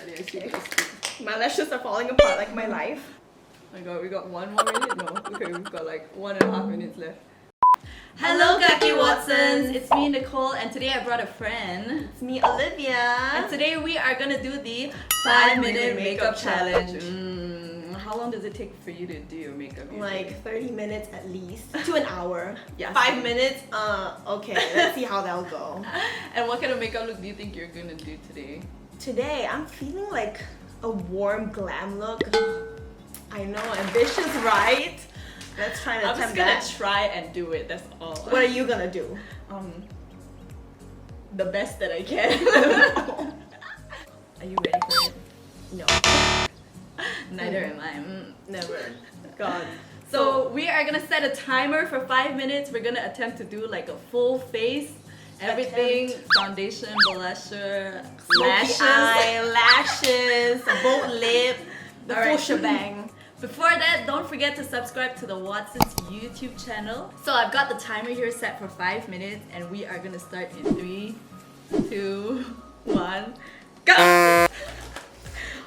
Okay. My lashes are falling apart like my life. Oh my god, we got 1 more minute? No. Okay, we've got like 1.5 minutes left. Hello Kaki Watsons! It's me Nicole and today I brought a friend. It's me, Olivia. And today we are gonna do the 5-minute 5-minute makeup challenge. How long does it take for you to do your makeup usually? Like 30 minutes at least to an hour. Yeah. 5 minutes? Okay, let's see how that'll go. And what kind of makeup look do you think you're gonna do today? Today, I'm feeling like a warm glam look. I know, ambitious, right? Let's try to I'm just attempt gonna that. try and do it, that's all. What are you gonna do? The best that I can. Are you ready for it? No, Neither am I. never. God. So we are gonna set a timer for 5 minutes. We're gonna attempt to do like a full face, everything, foundation, blusher, lashes. Eye, lashes, both lip, the full Alright. shebang. Before that, don't forget to subscribe to the Watsons YouTube channel. So I've got the timer here set for 5 minutes and we are gonna start in 3, 2, 1, go!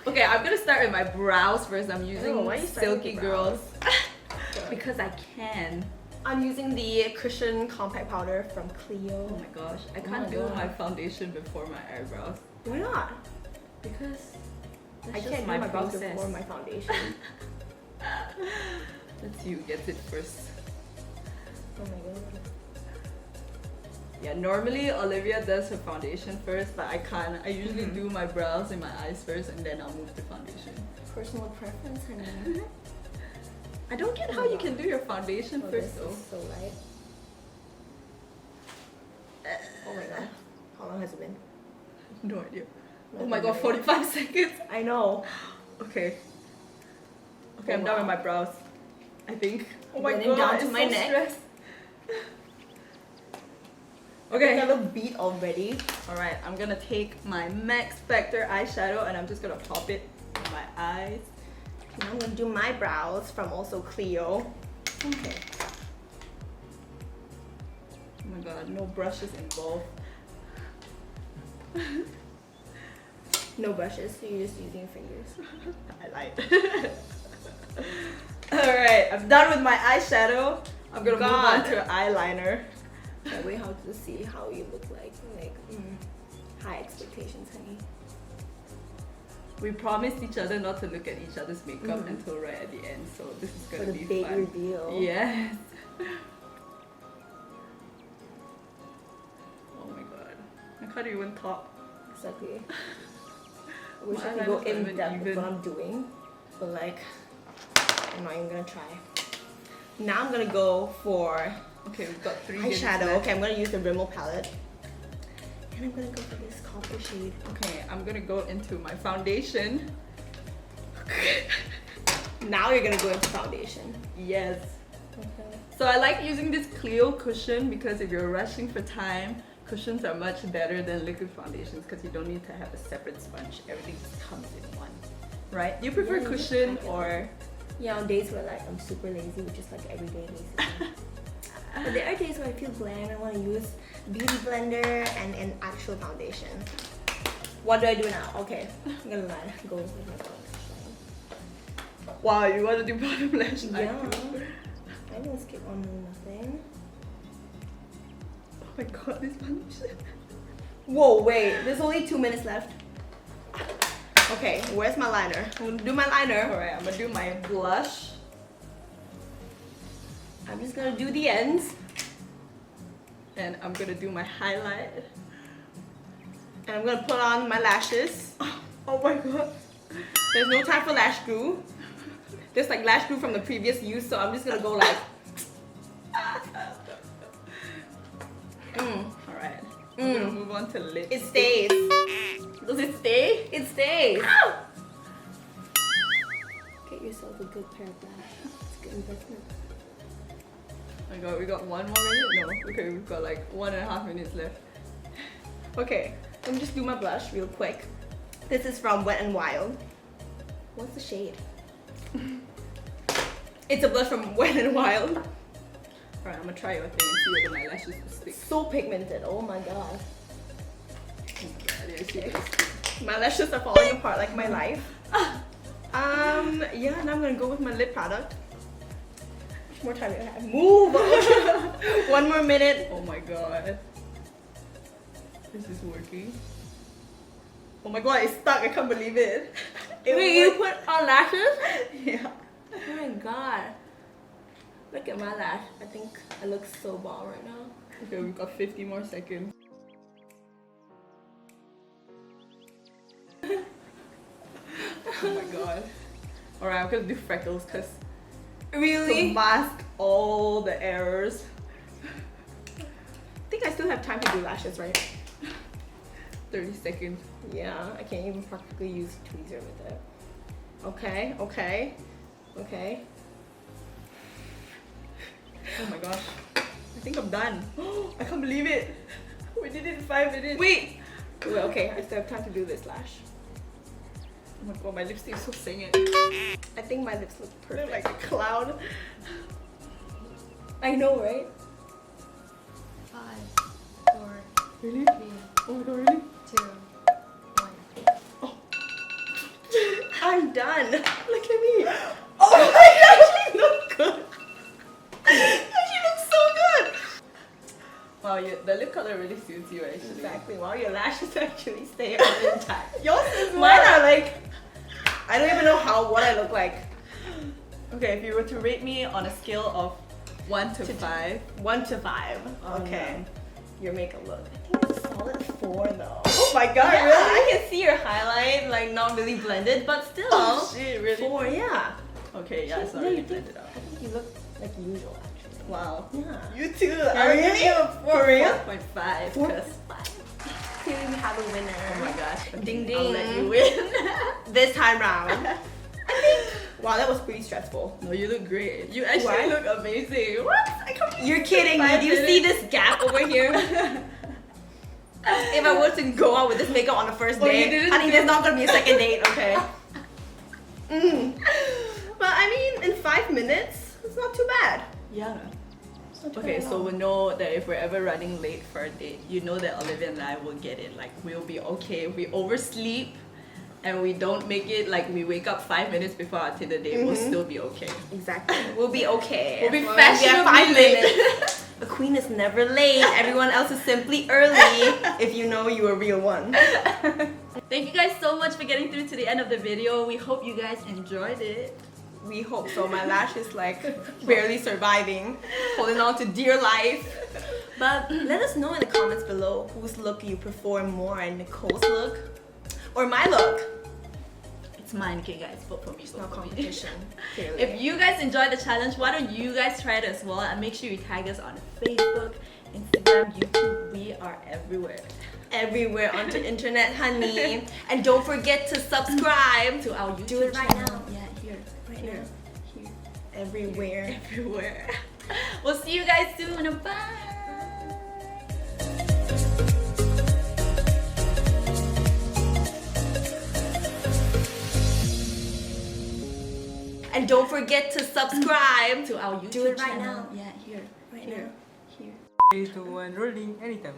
Okay, I'm gonna start with my brows first. I'm using Oh, why are you starting with Silky your Girls brows? because I can. I'm using the cushion compact powder from Clio. Oh my gosh, I Oh can't my do God. my foundation before my eyebrows Why not? because that's I just can't do my my brows process. before my foundation. Let's see who gets it first. Oh my god. Yeah, normally Olivia does her foundation first, but I can't. I usually do my brows and my eyes first and then I'll move to foundation. Personal preference, honey. I don't get how you can do your foundation Oh, first this though. is so light. Oh my god. How long has it been? No idea. No Oh my god, idea. 45 seconds. I know. Okay. Okay, I'm Oh, done with wow. my brows. I think. Oh my Running god, down to it's my so neck. stressed. I Okay. look beat already. Alright, I'm gonna take my MAC Spectre eyeshadow and I'm just gonna pop it in my eyes. Now I'm gonna do my brows from also Clio. Okay. Oh my god, no brushes involved. No brushes, so you're just using your fingers. I lied. Alright, I'm done with my eyeshadow. I'm gonna move on God. to eyeliner. That way, how to see how you look like. High expectations, honey. We promised each other not to look at each other's makeup until right at the end, so this is For gonna the be big fun. reveal. Yes. Oh my god. I can't even talk. Exactly. I wish My I could go eyeliner is not in even depth with even. what I'm doing, but like, I'm not even gonna try. Now I'm gonna go for Okay, we've got 3 minutes eyeshadow. left. Okay, I'm gonna use the Rimmel palette. And I'm gonna go for this copper shade. Okay, I'm gonna go into my foundation. Now you're gonna go into foundation. Yes. Okay. So I like using this Clio cushion because if you're rushing for time, cushions are much better than liquid foundations because you don't need to have a separate sponge. Everything just comes in one. Right? Do you prefer Yeah, you just cushion pack it or... Yeah, on days where like I'm super lazy, which is like everyday basically. But there are days where I feel glam. I want to use beauty blender and an actual foundation. What do I do now? Okay, I'm gonna go with my bottom Wow, you want to do bottom lash line Yeah, too? I don't skip on nothing. Oh my god, this foundation. Whoa, wait. There's only 2 minutes left. Okay, where's my liner? I'm gonna do my liner. Alright, I'm gonna do my blush. I'm just gonna do the ends. And I'm gonna do my highlight. And I'm gonna put on my lashes. Oh my god. There's no time for lash glue. There's like lash glue from the previous use, so I'm just gonna go like. Alright. I'm gonna move on to lips. It stays. Does it stay? It stays. Ow! Get yourself a good pair of lashes. It's a good investment. Oh my god, we got 1 more minute? No. Okay, we've got like 1.5 minutes left. Okay, let me just do my blush real quick. This is from Wet n Wild. What's the shade? It's a blush from Wet n Wild. Alright, I'm gonna try your thing and see whether my lashes will stick. So pigmented. Oh my god. Oh my god, yeah, see if it'll stick. My lashes are falling apart like my life. Yeah, now I'm gonna go with my lip product. How much more time do I have? Move! 1 more minute. Oh my god. This is working. Oh my god, it's stuck. I can't believe it. Wait, you put on lashes? Yeah. Oh my god. Look at my lash. I think I look so bomb right now. Okay, we've got 50 more seconds. Oh my god. Alright, I'm gonna do freckles because to Really? mask all the errors. I think I still have time to do lashes, right? 30 seconds. Yeah, I can't even practically use tweezer with it. Okay, okay, okay. Oh my gosh. I think I'm done. I can't believe it. We did it in 5 minutes. Wait! Well, okay, I still have time to do this lash. Oh my god, my lipstick is so singing. I think my lips look They're perfect. like a cloud. I know, right? 5, 4, Really? 3, Oh my god, really? 2, 1. I'm done. Look at me. Oh my gosh, you look good. You look so good. Wow, the lip color really suits you actually. Exactly. Wow, your lashes actually stay on intact. Yours is Mine are like, I don't even know what I look like. Okay, if you were to rate me on a scale of 1 to 5. 1 to 5. Okay. Your makeup look. I think it's a solid 4 though. Oh my god, Yeah, really? I can see your highlight, like not really blended, but still. Oh shit, really? 4, yeah. Okay, yeah, it's not Yeah, really you think- blended out. I think you look like usual actually. Wow. Yeah. You too. Really? I'll give you a For real? 4.5. 4 'cause- 5. Clearly we have a winner. Oh my gosh. Okay, Ding I'll let ding. you win. This time round. Wow, that was pretty stressful. No, you look great. You actually Why? look amazing. What? I can't believe You're kidding me. 5 Do you see minutes. this gap over here? If I were to go out with this makeup on the first Oh, you date, didn't I think do- there's not gonna be a second date, okay? But I mean, in 5 minutes, it's not too bad. Yeah. It's not too Okay, bad at so all. we know that if we're ever running late for a date, you know that Olivia and I will get it. Like, we'll be okay. If we oversleep and we don't make it, like we wake up 5 minutes before our Tinder date, we'll still be okay. Exactly. We'll be okay. We'll be As long as we have fashionably 5 minutes. A queen is never late. Everyone else is simply early. If you know you're a real one. Thank you guys so much for getting through to the end of the video. We hope you guys enjoyed it. We hope so. My lash is like barely surviving, holding on to dear life. But let us know in the comments below whose look you prefer more, Nicole's look or my look. It's mine, okay guys. Vote for me. It's no vote for me. competition. Clearly. If you guys enjoyed the challenge, why don't you guys try it as well? And make sure you tag us on Facebook, Instagram, YouTube. We are everywhere. Everywhere on the internet, honey. And don't forget to subscribe To our YouTube Do it right channel. now. Yeah, here. Right Here. now. Here. Everywhere. Everywhere. We'll see you guys soon. Bye. And don't forget to subscribe To our YouTube Do it right channel. now. Yeah, here. Right Here. now. Here. 3, 2, 1, rolling anytime.